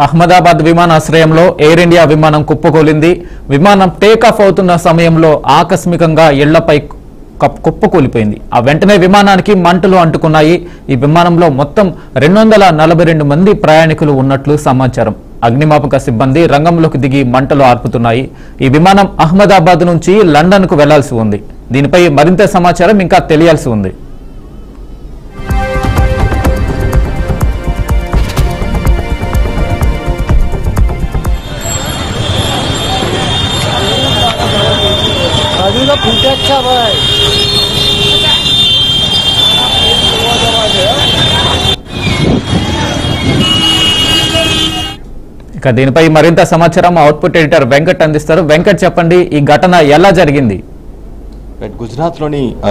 అహ్మదాబాద్ విమానాశ్రయంలో air India విమానం కుప్పకూలింది. విమానం టేకాఫ్ అవుతున్న సమయంలో ఆకస్మికంగా ఇళ్లపై కుప్పకూలిపోయింది. ఆ వెంటనే విమానానికి మంటలు అంటుకున్నాయి. ఈ విమానంలో మొత్తం 242 మంది ప్రయాణికులు ఉన్నట్లు సమాచారం. అగ్నిమాపక సిబ్బంది రంగంలోకి దిగి మంటలు ఆర్పుతున్నాయి. ఈ విమానం అహ్మదాబాద్ నుంచి లండన్ కు వెళ్లాల్సి ఉంది. దీనిపై మరింత సమాచారం ఇంకా తెలియాల్సి ఉంది. ఇక దీనిపై మరింత సమాచారం అవుట్పుట్ ఎడిటర్ వెంకట్ అందిస్తారు. వెంకట్, చెప్పండి, ఈ ఘటన ఎలా జరిగింది?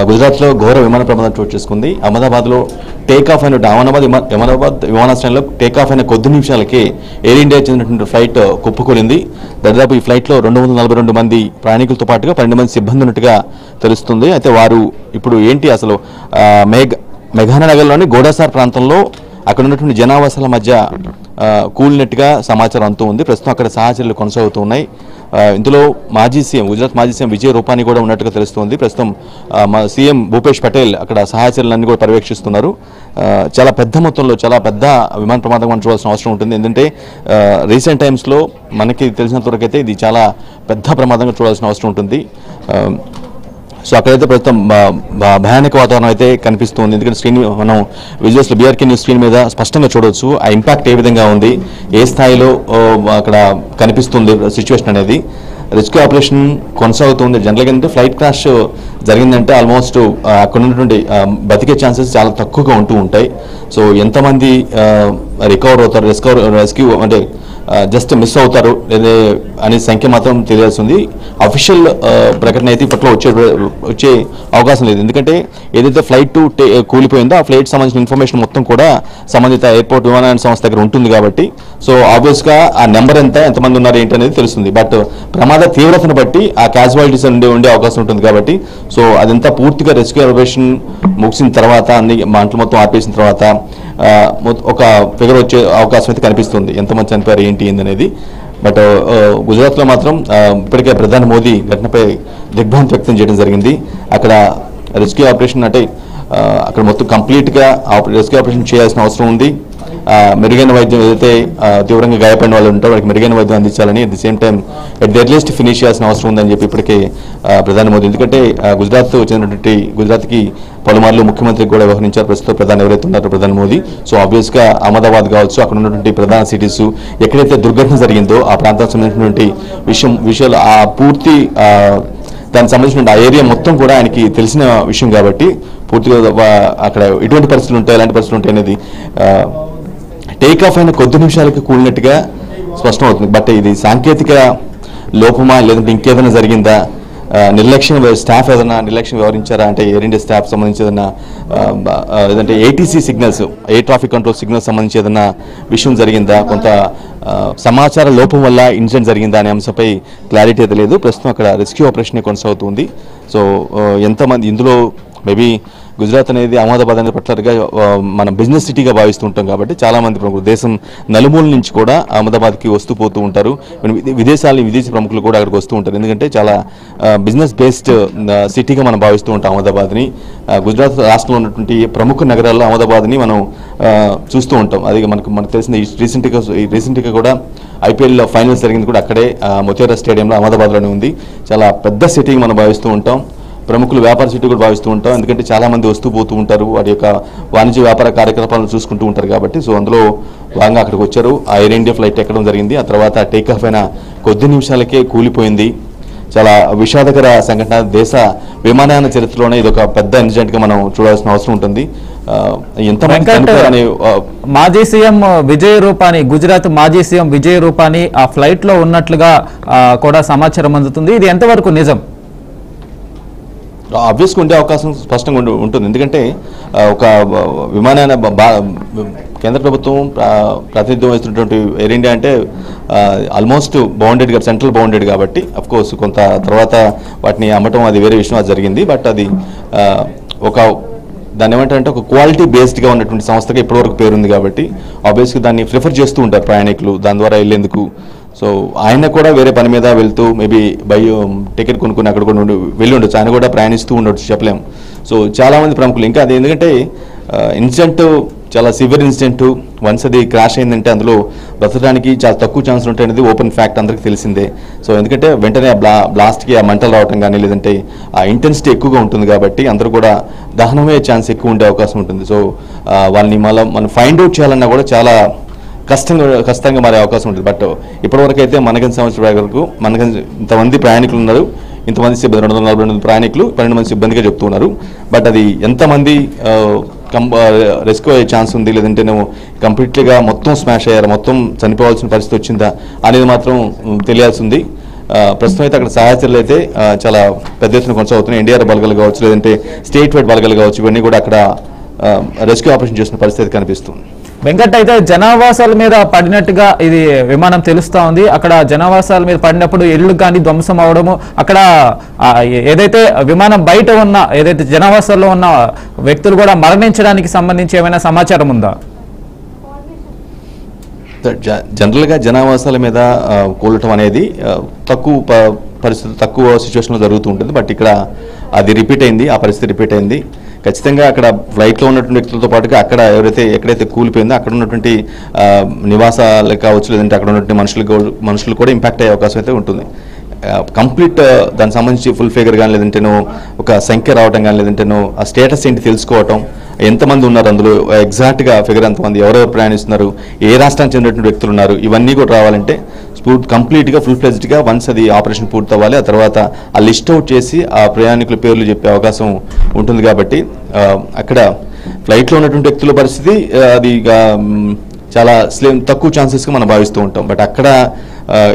గుజరాత్లో ఘోర విమాన ప్రమాదం చోటు చేసుకుంది. అహ్మదాబాద్లో టేకాఫ్ అయిన అహ్మదాబాద్ విమానాశ్రయంలో టేకాఫ్ అయిన కొద్ది నిమిషాలకే ఎయిర్ ఇండియా చెందినటువంటి ఫ్లైట్ కుప్పకూలింది. దాదాపు ఈ ఫ్లైట్లో 242 మంది ప్రయాణికులతో పాటుగా 12 మంది సిబ్బంది ఉన్నట్టుగా తెలుస్తుంది. అయితే వారు ఇప్పుడు ఏంటి అసలు మెఘానగర్లోని గోడాసార్ ప్రాంతంలో అక్కడ ఉన్నటువంటి జనావాసాల మధ్య కూలినట్టుగా సమాచారం అంతూ ఉంది. ప్రస్తుతం అక్కడ సహచర్యలు కొనసాగుతూ ఉన్నాయి. ఇందులో గుజరాత్ మాజీ సీఎం విజయ్ రూపానీ కూడా ఉన్నట్టుగా తెలుస్తోంది. ప్రస్తుతం సీఎం భూపేష్ పటేల్ అక్కడ సహచరులన్నీ కూడా పర్యవేక్షిస్తున్నారు. చాలా పెద్ద మొత్తంలో చాలా పెద్ద విమాన ప్రమాదం మనం చూడాల్సిన అవసరం ఉంటుంది. ఎందుకంటే రీసెంట్ టైమ్స్లో మనకి తెలిసినంతవరకు అయితే ఇది చాలా పెద్ద ప్రమాదంగా చూడాల్సిన అవసరం ఉంటుంది. సో అక్కడైతే ప్రస్తుతం భయానక వాతావరణం అయితే కనిపిస్తుంది. ఎందుకంటే స్క్రీన్ మనం విజువల్స్లో బీఆర్కే న్యూస్ స్క్రీన్ మీద స్పష్టంగా చూడవచ్చు ఆ ఇంపాక్ట్ ఏ విధంగా ఉంది, ఏ స్థాయిలో అక్కడ కనిపిస్తుంది సిచ్యువేషన్ అనేది. రెస్క్యూ ఆపరేషన్ కొనసాగుతుంది. జనరల్గా ఏంటంటే ఫ్లైట్ క్రాష్ జరిగిందంటే ఆల్మోస్ట్ అక్కడ ఉన్నటువంటి బతికే ఛాన్సెస్ చాలా తక్కువగా ఉంటూ ఉంటాయి. సో ఎంతమంది రికవర్ అవుతారు, రెస్క్యూ అంటే జస్ట్ మిస్ అవుతారు అనే సంఖ్య మాత్రం తెలియాల్సింది. అఫీషియల్ ప్రకటన అయితే ఇప్పట్లో వచ్చే అవకాశం లేదు. ఎందుకంటే ఏదైతే ఫ్లైట్ కూలిపోయిందో ఆ ఫ్లైట్ సంబంధించిన ఇన్ఫర్మేషన్ మొత్తం కూడా సంబంధిత ఎయిర్పోర్ట్ విమానయాన సంస్థ దగ్గర ఉంటుంది కాబట్టి సో ఆబ్వియస్గా ఆ నెంబర్ ఎంతమంది ఉన్నారు ఏంటి అనేది తెలుస్తుంది. బట్ ప్రమాద తీవ్రతను బట్టి ఆ క్యాజువాలిటీస్ ఉండే అవకాశం ఉంటుంది కాబట్టి సో అదంతా పూర్తిగా రెస్క్యూ ఆపరేషన్ ముగిసిన తర్వాత అన్ని మంటలు మొత్తం ఆపేసిన తర్వాత ఒక ఫిగర్ వచ్చే అవకాశం అయితే కనిపిస్తుంది. ఎంతమంది చనిపోయారు ఏంటి అనేది. బట్ గుజరాత్లో మాత్రం ఇప్పటికే ప్రధాని మోదీ ఘటనపై దిగ్భ్రాంతి వ్యక్తం చేయడం జరిగింది. అక్కడ రెస్క్యూ ఆపరేషన్ అంటే అక్కడ మొత్తం కంప్లీట్గా రెస్క్యూ ఆపరేషన్ చేయాల్సిన అవసరం ఉంది. మెరుగైన వైద్యం ఏదైతే తీవ్రంగా గాయపడిన వాళ్ళు ఉంటారో వాళ్ళకి మెరుగైన వైద్యం అందించాలని, at the same time at the earliest finish చేయాల్సిన అవసరం ఉందని చెప్పి ఇప్పటికే ప్రధాని మోదీ, ఎందుకంటే గుజరాత్కి పలుమార్లు ముఖ్యమంత్రికి కూడా వ్యవహరించారు ప్రస్తుతం ప్రధాని ఎవరైతే ఉన్నారో ప్రధాని మోదీ. సో ఆబ్వియస్గా అహ్మదాబాద్ కావచ్చు, అక్కడ ఉన్నటువంటి ప్రధాన సిటీస్ ఎక్కడైతే దుర్ఘటన జరిగిందో ఆ ప్రాంతానికి సంబంధించినటువంటి విషయాలు ఆ పూర్తి దానికి సంబంధించిన ఆ ఏరియా మొత్తం కూడా ఆయనకి తెలిసిన విషయం కాబట్టి పూర్తిగా అక్కడ ఎటువంటి పరిస్థితులు ఉంటాయి, ఎలాంటి పరిస్థితులు ఉంటాయి అనేది టేక్ ఆఫ్ అయిన కొద్ది నిమిషాలకి కూలినట్టుగా స్పష్టం అవుతుంది. బట్ ఇది సాంకేతిక లోపమా లేదంటే ఇంకేదైనా జరిగిందా, స్టాఫ్ ఏదైనా నిర్లక్ష్యం వ్యవహరించారా అంటే ఎయిర్ ఇండియా స్టాఫ్ సంబంధించి ఏదైనా లేదంటే ATC signals, air traffic control signals సంబంధించి ఏదైనా విషయం జరిగిందా, కొంత సమాచార లోపం వల్ల ఇన్సిడెంట్ జరిగిందా అనే అంశంపై క్లారిటీ అయితే లేదు. ప్రస్తుతం అక్కడ రెస్క్యూ ఆపరేషన్ కొనసాగుతుంది. సో ఎంతమంది ఇందులో మేబీ గుజరాత్ అనేది అహ్మదాబాద్ అనేది పర్టికులర్గా మనం బిజినెస్ సిటీగా భావిస్తుంటాం కాబట్టి చాలామంది ప్రముఖులు దేశం నలుమూల నుంచి కూడా అహ్మదాబాద్కి వస్తూ పోతూ ఉంటారు. విదేశీ ప్రముఖులు కూడా అక్కడికి వస్తూ ఉంటారు. ఎందుకంటే చాలా బిజినెస్ బేస్డ్ సిటీగా మనం భావిస్తూ ఉంటాం అహ్మదాబాద్ని. గుజరాత్ రాష్ట్రంలో ఉన్నటువంటి ప్రముఖ నగరాల్లో అహ్మదాబాద్ని మనం చూస్తూ ఉంటాం. అది మనకు తెలిసిన రీసెంట్గా కూడా ఐపీఎల్ ఫైనల్స్ జరిగింది కూడా అక్కడే మొతేరా స్టేడియంలో అహ్మదాబాద్లోనే ఉంది. చాలా పెద్ద సిటీగా మనం భావిస్తూ ఉంటాం. ప్రముఖులు వ్యాపార సిటీ కూడా భావిస్తూ ఉంటాం. ఎందుకంటే చాలామంది వస్తూ పోతూ ఉంటారు, వారి యొక్క వాణిజ్య వ్యాపార కార్యకలాపాలను చూసుకుంటూ ఉంటారు కాబట్టి. సో అందులో భాగంగా అక్కడికి వచ్చారు. ఆ ఎయిర్ ఇండియా ఫ్లైట్ ఎక్కడం జరిగింది. ఆ తర్వాత టేక్ ఆఫ్ అయిన కొద్ది నిమిషాలకే కూలిపోయింది. చాలా విషాదకర సంఘటన. దేశ విమానయాన చరిత్రలోనే ఇది ఒక పెద్ద ఇన్సిడెంట్గా మనం చూడాల్సిన అవసరం ఉంటుంది. మాజీ సీఎం విజయ్ రూపానీ, గుజరాత్ మాజీ సీఎం విజయ్ రూపానీ ఆ ఫ్లైట్ లో ఉన్నట్లుగా కూడా సమాచారం అందుతుంది. ఇది ఎంతవరకు నిజం? ఆబ్వియస్గా ఉండే అవకాశం స్పష్టంగా ఉంటుంది. ఎందుకంటే ఒక విమానయాన కేంద్ర ప్రభుత్వం ప్రాతినిధ్యం వహిస్తున్నటువంటి ఎయిర్ ఇండియా అంటే ఆల్మోస్ట్ బౌండెడ్ సెంట్రల్ బౌండెడ్ కాబట్టి అఫ్కోర్స్ కొంత తర్వాత వాటిని అమ్మటం అది వేరే విషయం అది జరిగింది. బట్ అది ఒక దాన్ని ఏమంటారంటే ఒక క్వాలిటీ బేస్డ్గా ఉన్నటువంటి సంస్థగా ఇప్పటివరకు పేరుంది కాబట్టి ఆబ్వియస్గా దాన్ని ప్రిఫర్ చేస్తూ ఉంటారు ప్రయాణికులు దాని ద్వారా వెళ్ళేందుకు. సో ఆయన కూడా వేరే పని మీద వెళ్తూ మేబీ టికెట్ కొనుక్కుని అక్కడ కూడా వెళ్ళి ఉండొచ్చు, ఆయన కూడా ప్రయాణిస్తూ ఉండొచ్చు, చెప్పలేము. సో చాలామంది ప్రముఖులు ఇంకా అది ఎందుకంటే ఇన్సిడెంట్ చాలా సివియర్ ఇన్సిడెంట్, వన్స్ అది క్రాష్ అయిందంటే అందులో బ్రతకడానికి చాలా తక్కువ ఛాన్స్ ఉంటాయి అనేది ఓపెన్ ఫ్యాక్ట్, అందరికీ తెలిసిందే. సో ఎందుకంటే వెంటనే బ్లాస్ట్కి ఆ మంటలు రావటం కానీ లేదంటే ఆ ఇంటెన్సిటీ ఎక్కువగా ఉంటుంది కాబట్టి అందరూ కూడా దహనమయ్యే ఛాన్స్ ఎక్కువ ఉండే అవకాశం ఉంటుంది. సో వాళ్ళని మనం ఫైండ్ అవుట్ చేయాలన్నా కూడా చాలా కష్టంగా మారే అవకాశం ఉంటుంది. బట్ ఇప్పటివరకు అయితే మనగంజ్ సంవత్సరం వరకు ఇంతమంది ప్రయాణికులు ఉన్నారు, ఇంతమంది సిబ్బంది 242 ప్రయాణికులు 12 మంది సిబ్బందిగా చెప్తున్నారు. బట్ అది ఎంతమంది రెస్క్యూ అయ్యే ఛాన్స్ ఉంది లేదంటే కంప్లీట్లీగా మొత్తం స్మాష్ అయ్యారు, మొత్తం చనిపోవాల్సిన పరిస్థితి వచ్చిందా అనేది మాత్రం తెలియాల్సి ఉంది. ప్రస్తుతం అయితే అక్కడ సహాయ చర్యలు అయితే చాలా పెద్ద ఎత్తున కొనసాగుతున్నాయి. ఎన్డీఆర్ బలగాలు కావచ్చు లేదంటే స్టేట్ వైడ్ బలగాలు కావచ్చు, ఇవన్నీ కూడా అక్కడ రెస్క్యూ ఆపరేషన్ చేసిన పరిస్థితి కనిపిస్తుంది. వెంకట్, అయితే జనావాసాల మీద పడినట్టుగా ఇది విమానం తెలుస్తా ఉంది. అక్కడ జనావాసాల మీద పడినప్పుడు ఇళ్ళు కానీ ధ్వంసం అవడము, అక్కడ ఏదైతే విమానం బయట ఉన్న ఏదైతే జనావాసాల్లో ఉన్న వ్యక్తులు కూడా మరణించడానికి సంబంధించి ఏమైనా సమాచారం ఉందా? జనరల్గా జనావాసాల మీద కూలటం అనేది తక్కువ సిచ్యువేషన్లో జరుగుతూ ఉంటుంది. బట్ ఇక్కడ అది రిపీట్ అయింది, ఆ పరిస్థితి రిపీట్ అయింది. ఖచ్చితంగా అక్కడ ఫ్లైట్లో ఉన్నటువంటి వ్యక్తులతో పాటుగా అక్కడ ఎక్కడైతే కూలిపోయిందో అక్కడ ఉన్నటువంటి నివాసాలు కావచ్చు లేదంటే అక్కడ ఉన్నటువంటి మనుషులు కూడా ఇంపాక్ట్ అయ్యే అవకాశం అయితే ఉంటుంది. కంప్లీట్ దానికి సంబంధించి ఫుల్ ఫిగర్ కానీ లేదంటేనో ఒక సంఖ్య రావటం కానీ లేదంటేనో ఆ స్టేటస్ ఏంటి తెలుసుకోవటం, ఎంతమంది ఉన్నారు అందులో ఎగ్జాక్ట్గా ఫిగర్ ఎంతమంది, ఎవరెవరు ప్రయాణిస్తున్నారు, ఏ రాష్ట్రానికి చెందినటువంటి వ్యక్తులు ఉన్నారు, ఇవన్నీ కూడా రావాలంటే కంప్లీట్గా ఫుల్ ఫ్లెజ్డ్గా వన్స్ అది ఆపరేషన్ పూర్తి అవ్వాలి. ఆ తర్వాత ఆ లిస్ట్ అవుట్ చేసి ఆ ప్రయాణికుల పేర్లు చెప్పే అవకాశం ఉంటుంది. కాబట్టి అక్కడ ఫ్లైట్లో ఉన్నటువంటి వ్యక్తుల పరిస్థితి అది చాలా తక్కువ ఛాన్సెస్గా మనం భావిస్తూ ఉంటాం. బట్ అక్కడ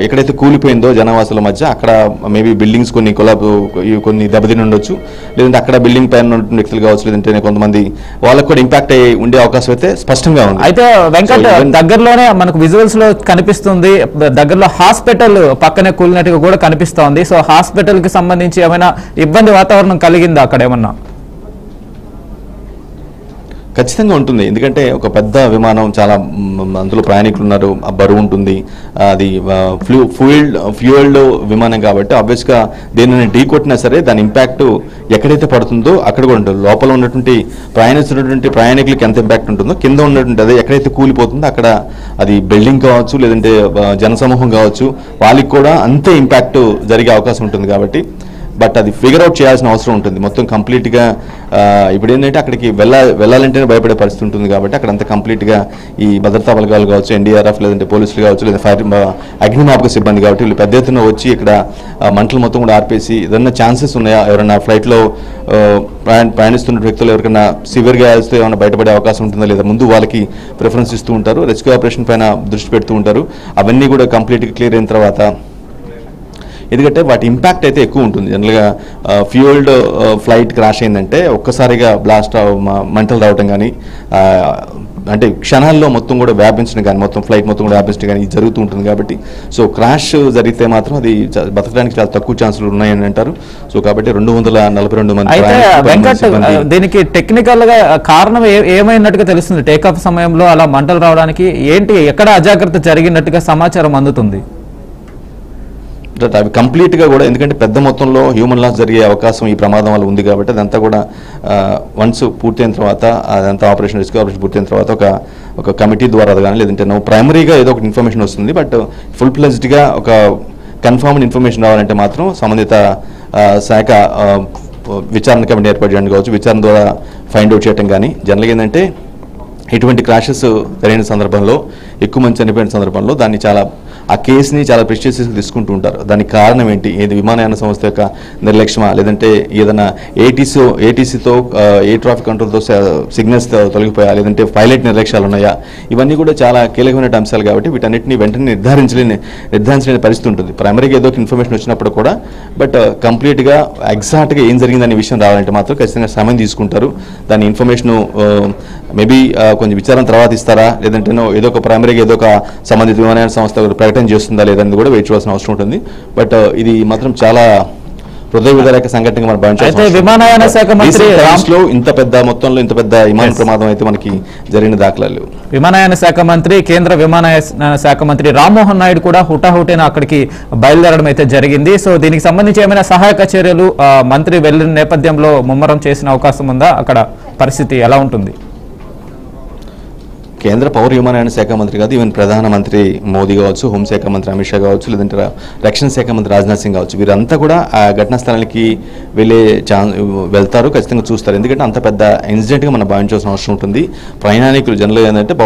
ఎక్కడైతే కూలిపోయిందో జనావాసాల మధ్య అక్కడ మేబీ బిల్డింగ్స్ కొన్ని దెబ్బతిని ఉండొచ్చు, లేదంటే అక్కడ బిల్డింగ్ పైన ఉన్న వ్యక్తులు కావచ్చు లేదంటే కొంతమంది వాళ్ళకు కూడా ఇంపాక్ట్ అయ్యి ఉండే అవకాశం అయితే స్పష్టంగా ఉంది. అయితే వెంకట్, దగ్గరలోనే మనకు విజువల్స్ లో కనిపిస్తుంది, దగ్గరలో హాస్పిటల్ పక్కనే కూలినట్టుగా కూడా కనిపిస్తోంది. సో హాస్పిటల్ కి సంబంధించి ఏమైనా ఇబ్బంది వాతావరణం కలిగిందా అక్కడ ఏమన్నా? ఖచ్చితంగా ఉంటుంది, ఎందుకంటే ఒక పెద్ద విమానం, చాలా అందులో ప్రయాణికులు ఉన్నారు, ఆ బరువు ఉంటుంది, అది ఫ్యూయల్డ్ విమానం కాబట్టి ఆబ్వియస్గా దేనిని ఢీ కొట్టినా సరే దాని ఇంపాక్ట్ ఎక్కడైతే పడుతుందో అక్కడ కూడా ఉంటుంది. లోపల ఉన్నటువంటి ప్రయాణిస్తున్నటువంటి ప్రయాణికులకి ఎంత ఇంపాక్ట్ ఉంటుందో కింద ఉన్నటువంటి అదే ఎక్కడైతే కూలిపోతుందో అక్కడ అది బిల్డింగ్ కావచ్చు లేదంటే జనసమూహం కావచ్చు వాళ్ళకి కూడా అంతే ఇంపాక్ట్ జరిగే అవకాశం ఉంటుంది. కాబట్టి బట్ అది ఫిగర్ అవుట్ చేయాల్సిన అవసరం ఉంటుంది. మొత్తం కంప్లీట్గా ఇప్పుడు ఏంటంటే అక్కడికి వెళ్ళాలంటేనే భయపడే పరిస్థితి ఉంటుంది. కాబట్టి అక్కడ అంతా కంప్లీట్గా ఈ భద్రతా బలగాలు కావచ్చు, ఎన్డీఆర్ఎఫ్ లేదంటే పోలీసులు కావచ్చు లేదా అగ్నిమాపక సిబ్బంది కాబట్టి వీళ్ళు పెద్ద ఎత్తున వచ్చి ఇక్కడ మంటలు మొత్తం కూడా ఆర్పేసి ఏదన్నా ఛాన్సెస్ ఉన్నాయా, ఎవరైనా ఫ్లైట్లో ప్రయాణిస్తున్న వ్యక్తులు ఎవరికైనా సివియర్గా వేస్తే ఏమైనా బయటపడే అవకాశం ఉంటుందా లేదా ముందు వాళ్ళకి ప్రిఫరెన్స్ ఇస్తూ ఉంటారు, రెస్క్యూ ఆపరేషన్ పైన దృష్టి పెడుతూ ఉంటారు. అవన్నీ కూడా కంప్లీట్గా క్లియర్ అయిన తర్వాత, ఎందుకంటే వాటి ఇంపాక్ట్ అయితే ఎక్కువ ఉంటుంది. జనరల్గా ఫ్యూయల్డ్ ఫ్లైట్ క్రాష్ అయిందంటే ఒక్కసారిగా మంటలు రావటం కానీ అంటే క్షణాల్లో మొత్తం కూడా వ్యాపించడం కానీ మొత్తం ఫ్లైట్ మొత్తం కూడా వ్యాపించడం కానీ ఇది జరుగుతూ ఉంటుంది. కాబట్టి సో క్రాష్ జరిగితే మాత్రం అది బతకడానికి చాలా తక్కువ ఛాన్సులు ఉన్నాయని అంటారు. సో కాబట్టి 242 మంది. దీనికి టెక్నికల్ గా కారణం ఏమైనట్టుగా తెలుస్తుంది? టేకాఫ్ సమయంలో అలా మంటలు రావడానికి ఏంటి, ఎక్కడ అజాగ్రత్త జరిగినట్టుగా సమాచారం అందుతుంది? అవి కంప్లీట్గా కూడా ఎందుకంటే పెద్ద మొత్తంలో హ్యూమన్ లాస్ జరిగే అవకాశం ఈ ప్రమాదం వల్ల ఉంది. కాబట్టి అదంతా కూడా వన్స్ పూర్తయిన తర్వాత అదంతా రెస్క్యూ ఆపరేషన్ పూర్తయిన తర్వాత ఒక కమిటీ ద్వారా కానీ లేదంటే ప్రైమరీగా ఏదో ఒక ఇన్ఫర్మేషన్ వస్తుంది. బట్ ఫుల్ ఫ్లెజ్డ్గా ఒక కన్ఫర్మ్డ్ ఇన్ఫర్మేషన్ రావాలంటే మాత్రం సంబంధిత శాఖ విచారణ కమిటీ ఏర్పాటు చేయడం కావచ్చు, విచారణ ద్వారా ఫైండ్ అవుట్ చేయడం కానీ. జనరల్గా ఏంటంటే ఇటువంటి క్రాషెస్ జరిగిన సందర్భంలో ఎక్కువ మంది చనిపోయిన సందర్భంలో దాన్ని ఆ కేసుని చాలా ప్రెస్టీజియస్గా తీసుకుంటూ ఉంటారు. దానికి కారణం ఏంటి, ఏది విమానయాన సంస్థ యొక్క నిర్లక్ష్యమా లేదంటే ఏదైనా ఏటీసీతో ఎయిర్ ట్రాఫిక్ కంట్రోల్తో సిగ్నల్స్ తొలగిపోయా లేదంటే పైలట్ నిర్లక్ష్యాలు ఉన్నాయా, ఇవన్నీ కూడా చాలా కీలకమైన అంశాలు. కాబట్టి వీటన్నిటిని వెంటనే నిర్ధారించలేని పరిస్థితి ఉంటుంది. ప్రైమరీగా ఏదో ఒక ఇన్ఫర్మేషన్ వచ్చినప్పుడు కూడా బట్ కంప్లీట్గా ఎగ్జాక్ట్గా ఏం జరిగిందనే విషయం రావాలంటే మాత్రం ఖచ్చితంగా సమయం తీసుకుంటారు. దాని ఇన్ఫర్మేషన్ మేబీ కొంచెం విచారణ తర్వాత ఇస్తారా లేదంటే ఏదో ఒక ప్రైమరీగా ఏదో ఒక సంబంధిత విమానయాన సంస్థ ప్రకటన చేస్తుందా లేదని కూడా వెయిట్ చేయాల్సిన అవసరం ఉంటుంది. బట్ ఇది మాత్రం చాలా హృదయ విదారక సంఘటనగా మనం అయితే విమానయాన శాఖ మంత్రి ఇంత పెద్ద మొత్తంలో ఇంత పెద్ద విమాన ప్రమాదం అయితే మనకి జరిగిన దాఖలాలు. విమానయాన శాఖ మంత్రి, కేంద్ర విమానయాన శాఖ మంత్రి రామ్మోహన్ నాయుడు కూడా హుటాహుటిన అక్కడికి బయలుదేరడం అయితే జరిగింది. సో దీనికి సంబంధించి ఏమైనా సహాయక చర్యలు మంత్రి వెళ్లిన నేపథ్యంలో ముమ్మరం చేసిన అవకాశం ఉందా? అక్కడ పరిస్థితి ఎలా ఉంటుంది? కేంద్ర పౌర విమానయాన శాఖ మంత్రి కాదు, ఈవెన్ ప్రధానమంత్రి మోదీ కావచ్చు, హోంశాఖ మంత్రి అమిత్ షా కావచ్చు, లేదంటే రక్షణ శాఖ మంత్రి రాజ్నాథ్ సింగ్ కావచ్చు, వీరంతా కూడా ఆ ఘటనా స్థలానికి వెళ్తారు, ఖచ్చితంగా చూస్తారు. ఎందుకంటే అంత పెద్ద ఇన్సిడెంట్గా మనం భావించాల్సిన అవసరం ఉంటుంది. ప్రయాణికులు జనరల్ ఏంటంటే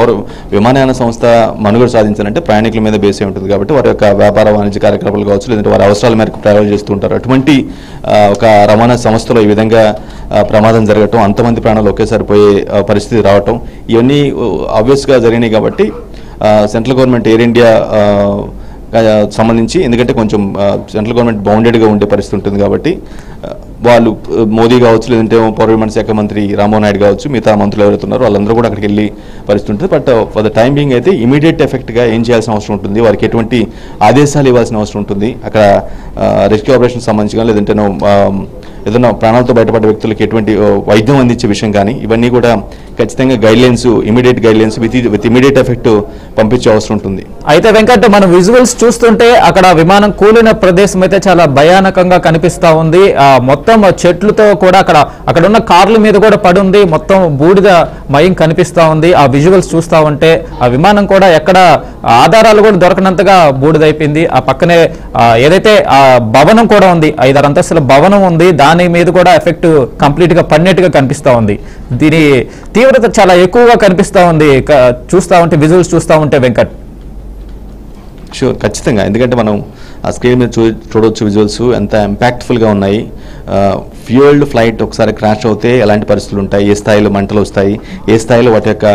విమానయాన సంస్థ మనుగడ సాధించాలంటే ప్రయాణికుల మీద బేసే ఉంటుంది కాబట్టి వారి యొక్క వ్యాపార వాణిజ్య కార్యకలాపాలు కావచ్చు, లేదంటే వారి అవసరాల మేరకు ట్రావెల్ చేస్తూ ఉంటారు. అటువంటి ఒక రవాణా సంస్థలో ఈ విధంగా ప్రమాదం జరగటం, అంతమంది ప్రాణాలు ఒకేసారి పోయే పరిస్థితి రావటం, ఇవన్నీ ఆబ్వియస్గా జరిగినాయి. కాబట్టి సెంట్రల్ గవర్నమెంట్ ఎయిర్ ఇండియా సంబంధించి, ఎందుకంటే కొంచెం సెంట్రల్ గవర్నమెంట్ బౌండెడ్గా ఉండే పరిస్థితి ఉంటుంది కాబట్టి వాళ్ళు మోదీ కావచ్చు, లేదంటే పౌర విమాన శాఖ మంత్రి రామ్మోహన్ నాయుడు కావచ్చు, మిగతా మంత్రులు ఎవరైతున్నారో వాళ్ళందరూ కూడా అక్కడికి వెళ్ళి పరిస్థితి ఉంటుంది. But for the time being అయితే ఇమీడియట్ ఎఫెక్ట్గా ఏం చేయాల్సిన అవసరం ఉంటుంది, వారికి ఎటువంటి ఆదేశాలు ఇవ్వాల్సిన అవసరం ఉంటుంది, అక్కడ రెస్క్యూ ఆపరేషన్ సంబంధించి కానీ, లేదంటే ఏదైనా ప్రాణాలతో బయటపడ్డ వ్యక్తులకు ఎటువంటి వైద్యం అందించే విషయం కానీ ఇవన్నీ కూడా ఖచ్చితంగా guidelines, immediate guidelines with immediate effect పంపించే అవసరం ఉంటుంది. అయితే వెంకట్, మనం విజువల్స్ చూస్తుంటే అక్కడ విమానం కూలిన ప్రదేశం అయితే చాలా భయానకంగా కనిపిస్తా ఉంది. మొత్తం చెట్లతో కూడా అక్కడ ఉన్న కార్ల మీద కూడా పడి ఉంది, మొత్తం బూడిద మయం కనిపిస్తా ఉంది. ఆ విజువల్స్ చూస్తా ఉంటే ఆ విమానం కూడా ఎక్కడ ఆధారాలు కూడా దొరకనంతగా బూడిదైపోయింది. ఆ పక్కనే ఏదైతే ఆ భవనం కూడా ఉంది, 5-6 అంతస్తుల భవనం ఉంది, దాని మీద కూడా ఎఫెక్ట్ కంప్లీట్ గా పడినట్టుగా కనిపిస్తా ఉంది. దీని తీవ్రత చాలా ఎక్కువగా కనిపిస్తా ఉంది చూస్తా ఉంటే, విజువల్స్ చూస్తా ఉంటే వెంకట్. షూర్, ఖచ్చితంగా. ఎందుకంటే మనం ఆ స్క్రీన్ మీద చూడవచ్చు విజువల్స్ ఎంత ఇంపాక్ట్ఫుల్గా ఉన్నాయి. ఫ్యూయల్డ్ ఫ్లైట్ ఒకసారి క్రాష్ అవుతే ఎలాంటి పరిస్థితులు ఉంటాయి, ఏ స్థాయిలో మంటలు వస్తాయి, ఏ స్థాయిలో వాటి యొక్క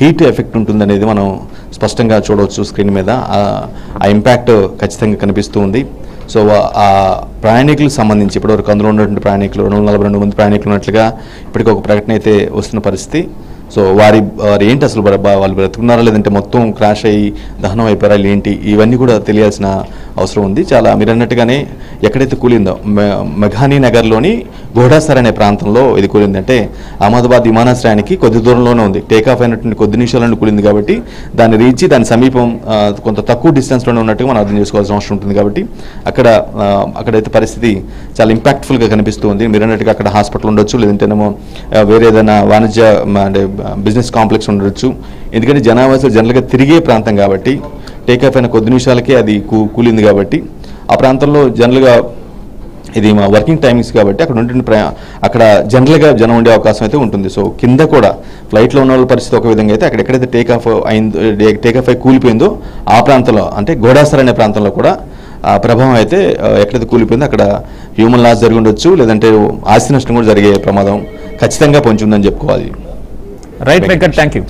హీట్ ఎఫెక్ట్ ఉంటుంది అనేది మనం స్పష్టంగా చూడవచ్చు స్క్రీన్ మీద. ఆ ఇంపాక్ట్ ఖచ్చితంగా కనిపిస్తూ ఉంది. సో ఆ ప్రయాణికులకు సంబంధించి ఇప్పటివరకు అందులో ఉన్నటువంటి ప్రయాణికులు 242 మంది ప్రయాణికులు ఉన్నట్లుగా ఇప్పటికీ ఒక ప్రకటన అయితే వస్తున్న పరిస్థితి. సో వారి ఏంటి అసలు వాళ్ళు బ్రతుకున్నారా, లేదంటే మొత్తం క్రాష్ అయ్యి దహనం అయిపోయారా ఏంటి, ఇవన్నీ కూడా తెలియాల్సిన అవసరం ఉంది. చాలా మీరు అన్నట్టుగానే ఎక్కడైతే కూలిందో మెఘానీ నగర్లోని ఘోడాసర్ అనే ప్రాంతంలో ఇది కూలింది. అంటే అహ్మదాబాద్ విమానాశ్రయానికి కొద్ది దూరంలోనే ఉంది, టేకాఫ్ అయినటువంటి కొద్ది నిమిషాలను కూలింది. కాబట్టి దాన్ని రీచ్ దాని సమీపం కొంత తక్కువ డిస్టెన్స్లోనే ఉన్నట్టుగా మనం అర్థం చేసుకోవాల్సిన అవసరం ఉంటుంది. కాబట్టి అక్కడైతే పరిస్థితి చాలా ఇంపాక్ట్ఫుల్గా కనిపిస్తూ ఉంది. మీరు అన్నట్టుగా అక్కడ హాస్పిటల్ ఉండొచ్చు, లేదంటేనేమో వేరే ఏదైనా వాణిజ్య అంటే బిజినెస్ కాంప్లెక్స్ ఉండొచ్చు. ఎందుకంటే జనావాసాలు జనరల్గా తిరిగే ప్రాంతం కాబట్టి టేకాఫ్ అయిన కొద్ది నిమిషాలకే అది కూలింది. కాబట్టి ఆ ప్రాంతంలో జనరల్గా ఇది మా వర్కింగ్ టైమింగ్స్ కాబట్టి అక్కడ ఉంటుండే అక్కడ జనరల్గా జనం ఉండే అవకాశం అయితే ఉంటుంది. సో కింద కూడా ఫ్లైట్లో ఉన్న వాళ్ళ పరిస్థితి ఒక విధంగా అయితే అక్కడెక్కడైతే టేకాఫ్ అయి కూలిపోయిందో ఆ ప్రాంతంలో, అంటే ఘోడాసర్ అనే ప్రాంతంలో కూడా ఆ ప్రభావం అయితే ఎక్కడైతే కూలిపోయిందో అక్కడ హ్యూమన్ లాస్ జరిగి ఉండొచ్చు, లేదంటే ఆస్తి నష్టం కూడా జరిగే ప్రమాదం ఖచ్చితంగా పొంచి ఉందని చెప్పుకోవాలి. Right Venkat, thank you.